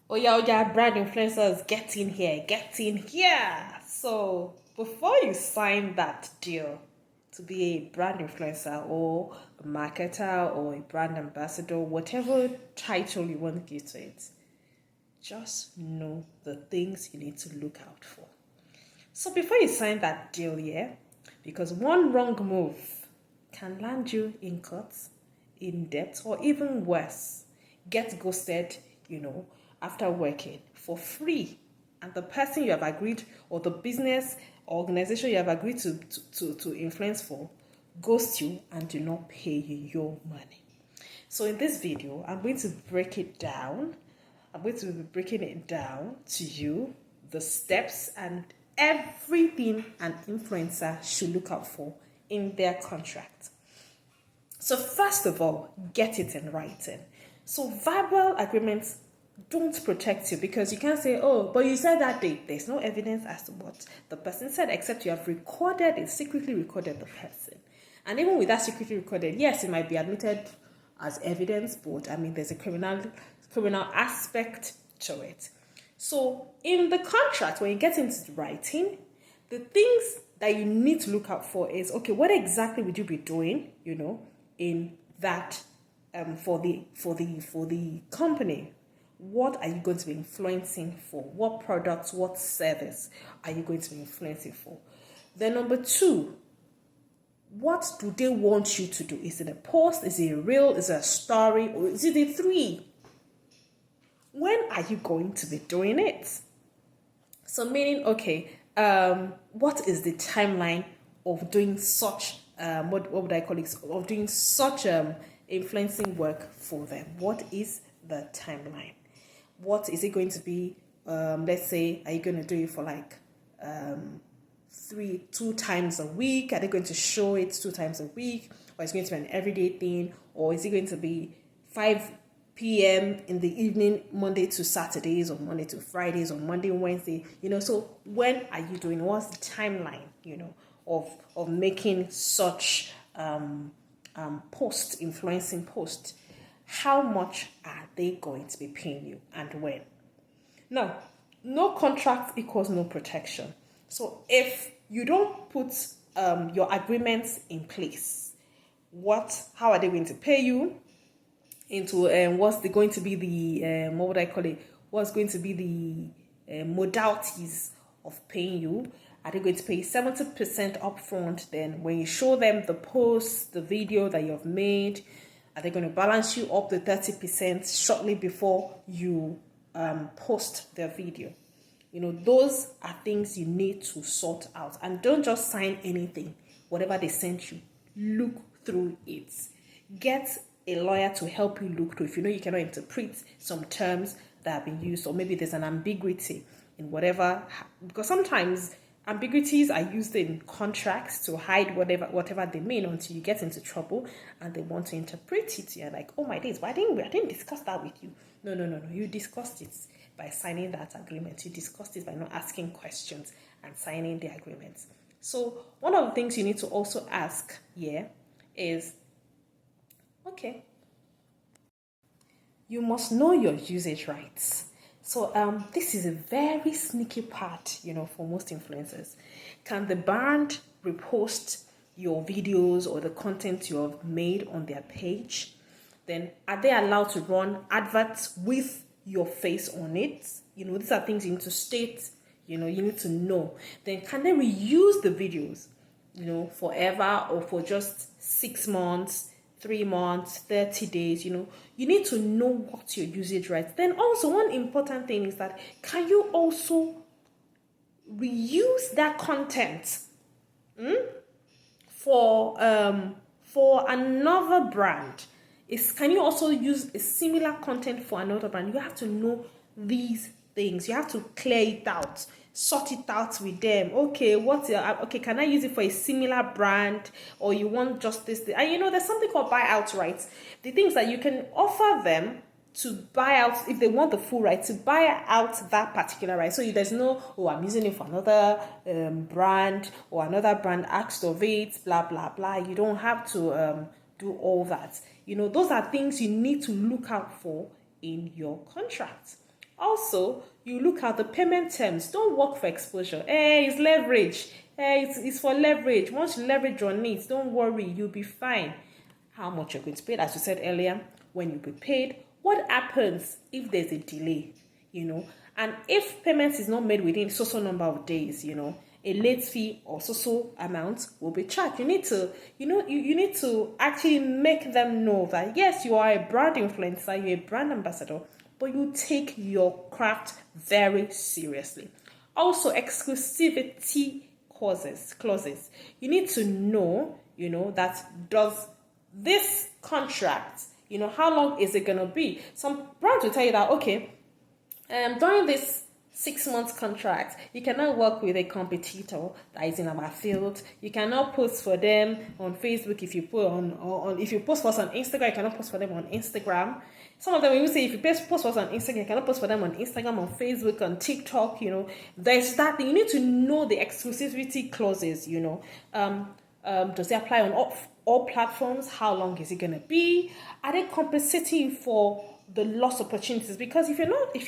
Oh yeah, brand influencers, get in here, get in here. So before you sign that deal to be a brand influencer or a marketer or a brand ambassador, whatever title you want to give to it, just know the things you need to look out for. So before you sign that deal, yeah, because one wrong move can land you in court, in debt, or even worse, get ghosted, after working for free. And the person you have agreed, or the business or organization you have agreed to influence for, ghost you and do not pay you your money. So in this video, I'm going to break it down. I'm going to be breaking it down to you, the steps and everything an influencer should look out for in their contract. So first of all, get it in writing. So verbal agreements don't protect you because you can't say, oh, but you said that date. There's no evidence as to what the person said, except you have recorded it, secretly recorded the person. And even with that secretly recorded, yes, it might be admitted as evidence, but I mean, there's a criminal aspect to it. So in the contract, when you get into the writing, the things that you need to look out for is, okay, what exactly would you be doing, in that for the company? What are you going to be influencing for? What products, what service are you going to be influencing for? Then number two, what do they want you to do? Is it a post? Is it a reel? Is it a story? Or is it a three? When are you going to be doing it? So meaning, okay, what is the timeline of doing such, what would I call it, of doing such influencing work for them? What is the timeline? What is it going to be? Let's say, are you going to do it for like 2 times a week? Are they going to show it 2 times a week? Or is it going to be an everyday thing? Or is it going to be 5 p.m. in the evening, Monday to Saturdays, or Monday to Fridays, or Monday, Wednesday? So when are you doing? What's the timeline, of making such influencing post? How much are they going to be paying you and when? Now, no contract equals no protection. So if you don't put your agreements in place, how are they going to pay you? Into what's going to be the what would I call it? What's going to be the modalities of paying you? Are they going to pay 70% upfront? Then when you show them the post, the video that you have made, are they going to balance you up to 30% shortly before you post their video? Those are things you need to sort out. And don't just sign anything. Whatever they sent you, look through it. Get a lawyer to help you look through. If you cannot interpret some terms that have been used, or maybe there's an ambiguity in whatever, because sometimes ambiguities are used in contracts to hide whatever they mean until you get into trouble and they want to interpret it. You're like, oh my days, I didn't discuss that with you. No. You discussed it by signing that agreement. You discussed it by not asking questions and signing the agreement. So one of the things you need to also ask here is, okay, you must know your usage rights. So this is a very sneaky part, for most influencers. Can the brand repost your videos or the content you have made on their page? Then are they allowed to run adverts with your face on it? These are things you need to state, you need to know. Then can they reuse the videos, forever or for just 6 months, 3 months, 30 days? You need to know what your usage rights. Then also one important thing is that, can you also reuse that content for another brand? Can you also use a similar content for another brand? You have to know these things. You have to clear it out, sort it out with them. Okay, can I use it for a similar brand, or you want just this thing? And there's something called buyout rights. The things that you can offer them to buy out, if they want the full right, to buy out that particular right. So there's no, I'm using it for another brand, or another brand asked of it, blah, blah, blah. You don't have to do all that. Those are things you need to look out for in your contract. Also, you look at the payment terms. Don't work for exposure. It's leverage. It's for leverage. Once you leverage on it, don't worry, you'll be fine. How much you're going to pay, as we said earlier, when you be paid. What happens if there's a delay, and if payment is not made within so number of days, a late fee or so amount will be charged. You need to, you need to actually make them know that yes, you are a brand influencer, you're a brand ambassador, but you take your craft very seriously. Also, exclusivity clauses. You need to know, that does this contract, how long is it going to be? Some brands will tell you that, okay, during this 6 months contract, you cannot work with a competitor that is in our field. You cannot post for them on Facebook. If you put if you post for us on Instagram, you cannot post for them on Instagram. Some of them will say if you post for us on Instagram, you cannot post for them on Instagram, on Facebook, on TikTok. There's that thing. You need to know the exclusivity clauses. Does it apply on all platforms? How long is it going to be? Are they compensating for the lost opportunities? Because if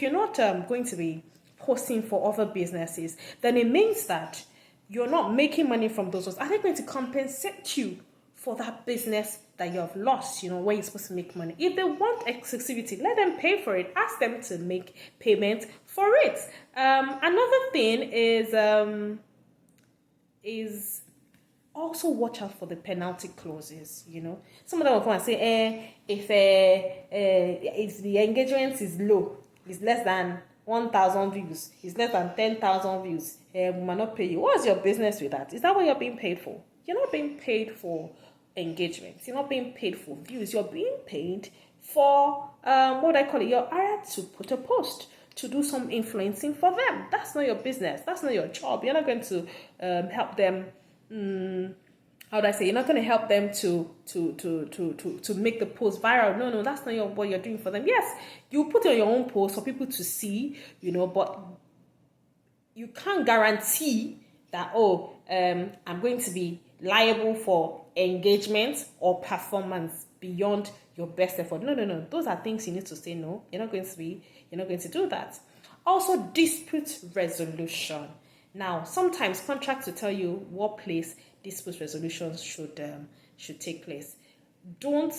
you're not going to be posting for other businesses, then it means that you're not making money from those. Are they going to compensate you for that business that you have lost, where you're supposed to make money? If they want exclusivity, let them pay for it. Ask them to make payment for it. Another thing is also watch out for the penalty clauses. Some of them will come and say, if the engagement is low, it's less than 1,000 views, it's less than 10,000 views, we might not pay you. What's your business with that? Is that what you're being paid for? You're not being paid for engagements. You're not being paid for views. You're being paid for you're hired to put a post, to do some influencing for them. That's not your business. That's not your job. You're not going to help them. You're not going to help them to make the post viral. No, that's not what you're doing for them. Yes, you put it on your own post for people to see, but you can't guarantee that, I'm going to be liable for engagement or performance beyond your best effort. No. Those are things you need to say no. You're not going to do that. Also, dispute resolution. Now, sometimes contracts will tell you what place dispute resolutions should take place. Don't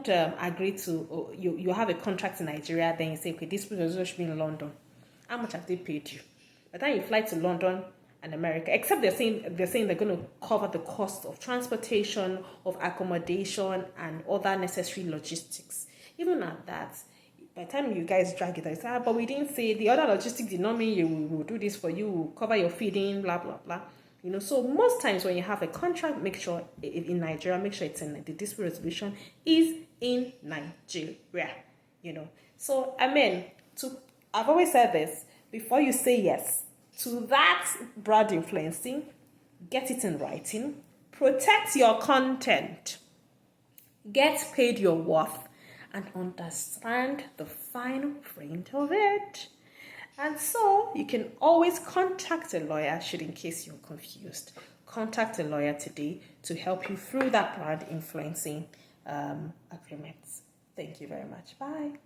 agree to, you have a contract in Nigeria, then you say, okay, dispute resolution should be in London. How much have they paid you? By the time you fly to London and America, except they're saying they're going to cover the cost of transportation, of accommodation, and other necessary logistics. Even at that, by the time you guys drag it, I say, but we didn't say the other logistics did not mean we will do this for you, we'll cover your feeding, blah, blah, blah. So most times when you have a contract, make sure in Nigeria, make sure it's in the dispute resolution is in Nigeria, So, I've always said this, before you say yes to that brand influencing, get it in writing, protect your content, get paid your worth, and understand the fine print of it. And so you can always contact a lawyer in case you're confused. Contact a lawyer today to help you through that brand influencing agreements. Thank you very much. Bye.